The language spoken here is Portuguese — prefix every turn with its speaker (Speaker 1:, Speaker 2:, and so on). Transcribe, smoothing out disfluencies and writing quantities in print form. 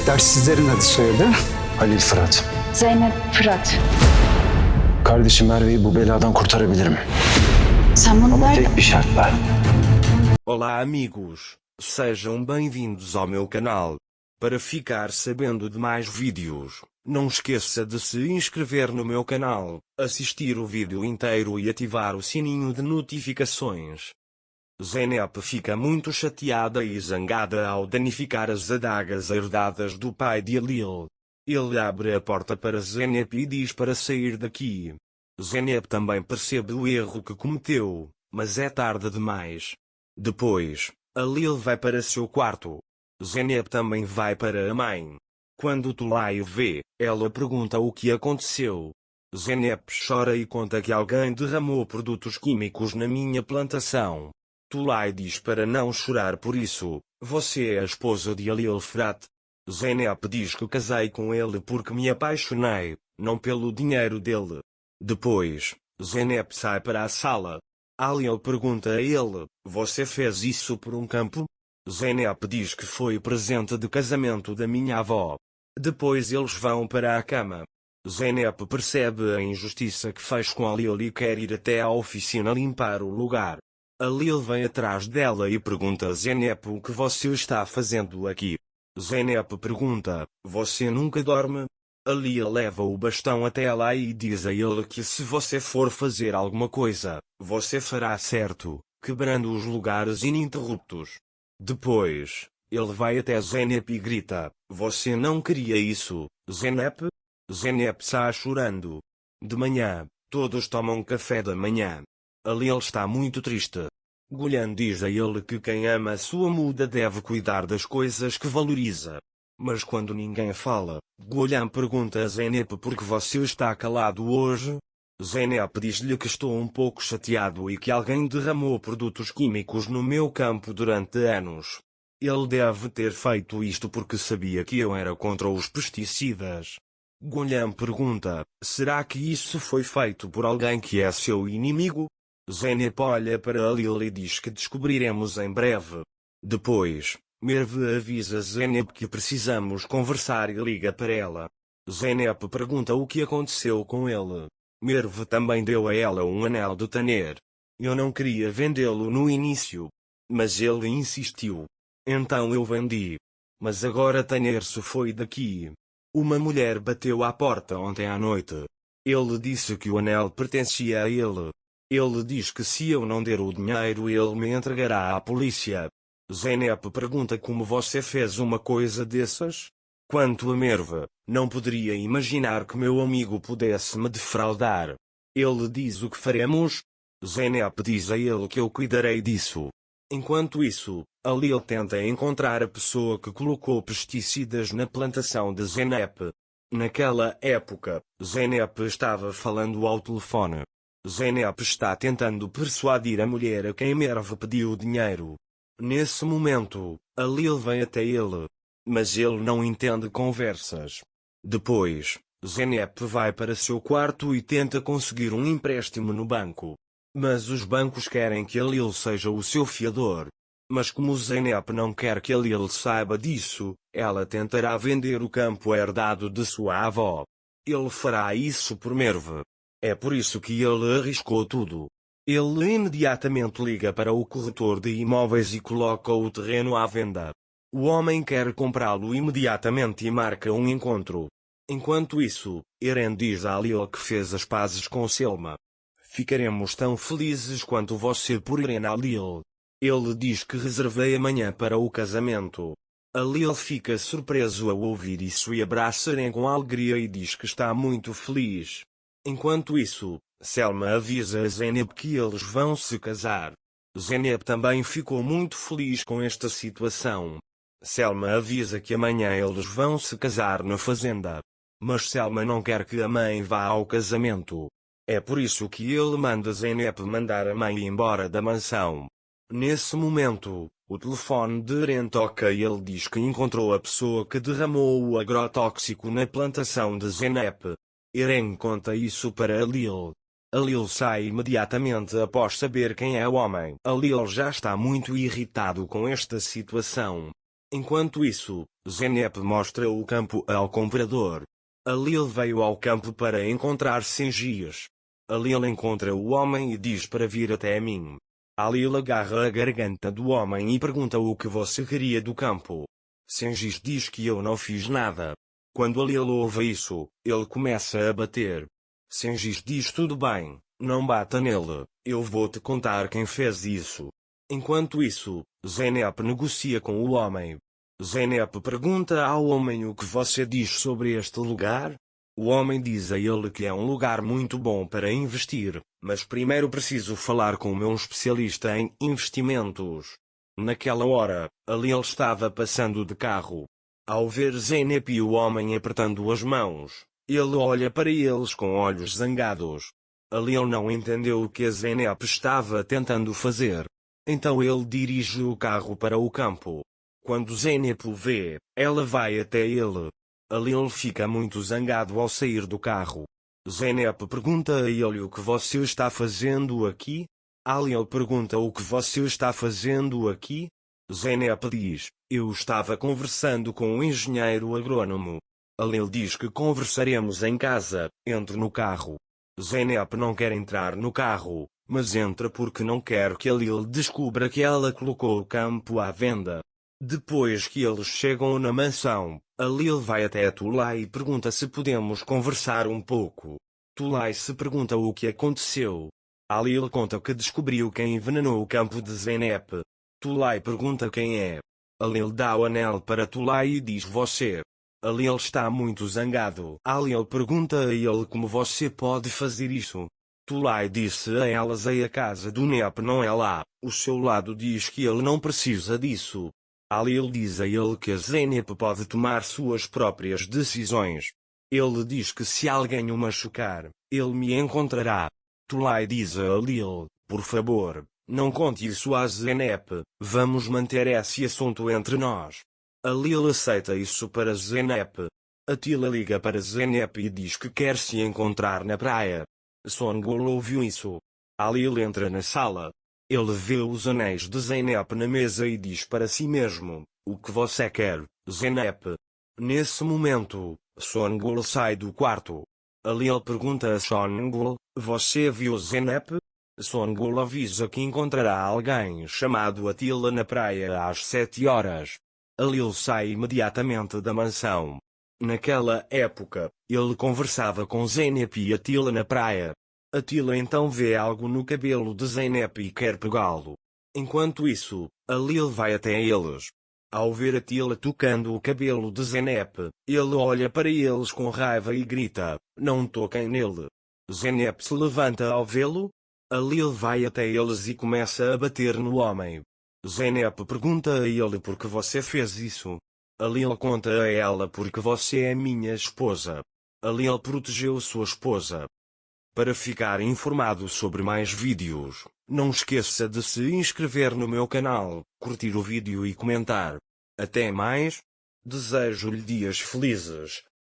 Speaker 1: Tekrar sizlerin adı soyadı.
Speaker 2: Halil Fırat.
Speaker 3: Zeynep Fırat.
Speaker 2: Kardeşim Merve'yi bu beladan kurtarabilirim.
Speaker 3: Sen bunu
Speaker 2: Ama
Speaker 3: nereden...
Speaker 2: tek bir şartla.
Speaker 4: Olá amigos, sejam bem-vindos ao meu canal. Para ficar sabendo de mais vídeos, não esqueça de se inscrever no meu canal, assistir o vídeo inteiro e ativar o sininho de notificações. Zeynep fica muito chateada e zangada ao danificar as adagas herdadas do pai de Halil. Ele abre a porta para Zeynep e diz para sair daqui. Zeynep também percebe o erro que cometeu, mas é tarde demais. Depois, Halil vai para seu quarto. Zeynep também vai para a mãe. Quando Tulay o vê, ela pergunta o que aconteceu. Zeynep chora e conta que alguém derramou produtos químicos na minha plantação. Tulay diz para não chorar por isso, você é a esposa de Halil Fırat. Zeynep diz que casei com ele porque me apaixonei, não pelo dinheiro dele. Depois, Zeynep sai para a sala. Halil pergunta a ele, você fez isso por um campo? Zeynep diz que foi presente de casamento da minha avó. Depois eles vão para a cama. Zeynep percebe a injustiça que fez com Halil e quer ir até à oficina limpar o lugar. Halil vem atrás dela e pergunta a Zeynep o que você está fazendo aqui. Zeynep pergunta, você nunca dorme? Halil leva o bastão até lá e diz a ele que se você for fazer alguma coisa, você fará certo, quebrando os lugares ininterruptos. Depois, ele vai até Zeynep e grita, você não queria isso, Zeynep? Zeynep sai chorando. De manhã, todos tomam café da manhã. Halil está muito triste. Gulen diz a ele que quem ama a sua muda deve cuidar das coisas que valoriza. Mas quando ninguém fala, Gulen pergunta a Zeynep por que você está calado hoje? Zeynep diz-lhe que estou um pouco chateado e que alguém derramou produtos químicos no meu campo durante anos. Ele deve ter feito isto porque sabia que eu era contra os pesticidas. Gulen pergunta, será que isso foi feito por alguém que é seu inimigo? Zeynep olha para Halil e diz que descobriremos em breve. Depois, Merve avisa Zeynep que precisamos conversar e liga para ela. Zeynep pergunta o que aconteceu com ele. Merve também deu a ela um anel de Taner. Eu não queria vendê-lo no início. Mas ele insistiu. Então eu vendi. Mas agora Taner se foi daqui. Uma mulher bateu à porta ontem à noite. Ele disse que o anel pertencia a ele. Ele diz que se eu não der o dinheiro ele me entregará à polícia. Zeynep pergunta como você fez uma coisa dessas? Quanto a Merve, não poderia imaginar que meu amigo pudesse me defraudar. Ele diz o que faremos? Zeynep diz a ele que eu cuidarei disso. Enquanto isso, Halil tenta encontrar a pessoa que colocou pesticidas na plantação de Zeynep. Naquela época, Zeynep estava falando ao telefone. Zeynep está tentando persuadir a mulher a quem Merve pediu dinheiro. Nesse momento, Halil vem até ele. Mas ele não entende conversas. Depois, Zeynep vai para seu quarto e tenta conseguir um empréstimo no banco. Mas os bancos querem que Halil seja o seu fiador. Mas como Zeynep não quer que Halil saiba disso, ela tentará vender o campo herdado de sua avó. Ele fará isso por Merve. É por isso que ele arriscou tudo. Ele imediatamente liga para o corretor de imóveis e coloca o terreno à venda. O homem quer comprá-lo imediatamente e marca um encontro. Enquanto isso, Eren diz a Halil que fez as pazes com Selma. Ficaremos tão felizes quanto você por Eren Halil. Ele diz que reservei amanhã para o casamento. Halil fica surpreso ao ouvir isso e abraça Eren com alegria e diz que está muito feliz. Enquanto isso, Selma avisa a Zeynep que eles vão se casar. Zeynep também ficou muito feliz com esta situação. Selma avisa que amanhã eles vão se casar na fazenda. Mas Selma não quer que a mãe vá ao casamento. É por isso que ele manda Zeynep mandar a mãe embora da mansão. Nesse momento, o telefone de Eren toca e ele diz que encontrou a pessoa que derramou o agrotóxico na plantação de Zeynep. Eren conta isso para Halil. Halil sai imediatamente após saber quem é o homem. Halil já está muito irritado com esta situação. Enquanto isso, Zeynep mostra o campo ao comprador. Alil veio ao campo para encontrar Cengiz. Alil encontra o homem e diz para vir até mim. Alil agarra a garganta do homem e pergunta o que você queria do campo. Cengiz diz que eu não fiz nada. Quando Alil ouve isso, ele começa a bater. Cengiz diz tudo bem, não bata nele, eu vou te contar quem fez isso. Enquanto isso, Zeynep negocia com o homem. Zeynep pergunta ao homem o que você diz sobre este lugar. O homem diz a ele que é um lugar muito bom para investir, mas primeiro preciso falar com o meu especialista em investimentos. Naquela hora, Alil estava passando de carro. Ao ver Zeynep e o homem apertando as mãos, ele olha para eles com olhos zangados. Alil não entendeu o que a Zeynep estava tentando fazer. Então ele dirige o carro para o campo. Quando Zeynep o vê, ela vai até ele. Alil fica muito zangado ao sair do carro. Zeynep pergunta a ele o que você está fazendo aqui? Alil pergunta o que você está fazendo aqui? Zeynep diz, eu estava conversando com o engenheiro agrônomo. Alil diz que conversaremos em casa, entre no carro. Zeynep não quer entrar no carro, mas entra porque não quer que Alil descubra que ela colocou o campo à venda. Depois que eles chegam na mansão, Alil vai até Tulay e pergunta se podemos conversar um pouco. Tulay se pergunta o que aconteceu. Alil conta que descobriu quem envenenou o campo de Zeynep. Tulay pergunta quem é. Alil dá o anel para Tulay e diz você. Alil está muito zangado. Alil pergunta a ele como você pode fazer isso. Tulay disse a elas a casa do Nep não é lá, o seu lado diz que ele não precisa disso. Alil diz a ele que a Zeynep pode tomar suas próprias decisões. Ele diz que se alguém o machucar, ele me encontrará. Tulay diz a Alil, por favor, não conte isso a Zeynep, vamos manter esse assunto entre nós. Alil aceita isso para Zeynep. Atila liga para Zeynep e diz que quer se encontrar na praia. Songul ouviu isso. Alil entra na sala. Ele vê os anéis de Zeynep na mesa e diz para si mesmo, o que você quer, Zeynep? Nesse momento, Songul sai do quarto. Alil pergunta a Songul, você viu Zeynep? Songul avisa que encontrará alguém chamado Atila na praia às 7 horas. Alil sai imediatamente da mansão. Naquela época, ele conversava com Zeynep e Atila na praia. Atila então vê algo no cabelo de Zeynep e quer pegá-lo. Enquanto isso, Alil vai até eles. Ao ver Atila tocando o cabelo de Zeynep, ele olha para eles com raiva e grita, não toquem nele. Zeynep se levanta ao vê-lo. Alil vai até eles e começa a bater no homem. Zeynep pergunta a ele por que você fez isso. Alil conta a ela porque você é minha esposa. Alil protegeu sua esposa. Para ficar informado sobre mais vídeos, não esqueça de se inscrever no meu canal, curtir o vídeo e comentar. Até mais. Desejo-lhe dias felizes.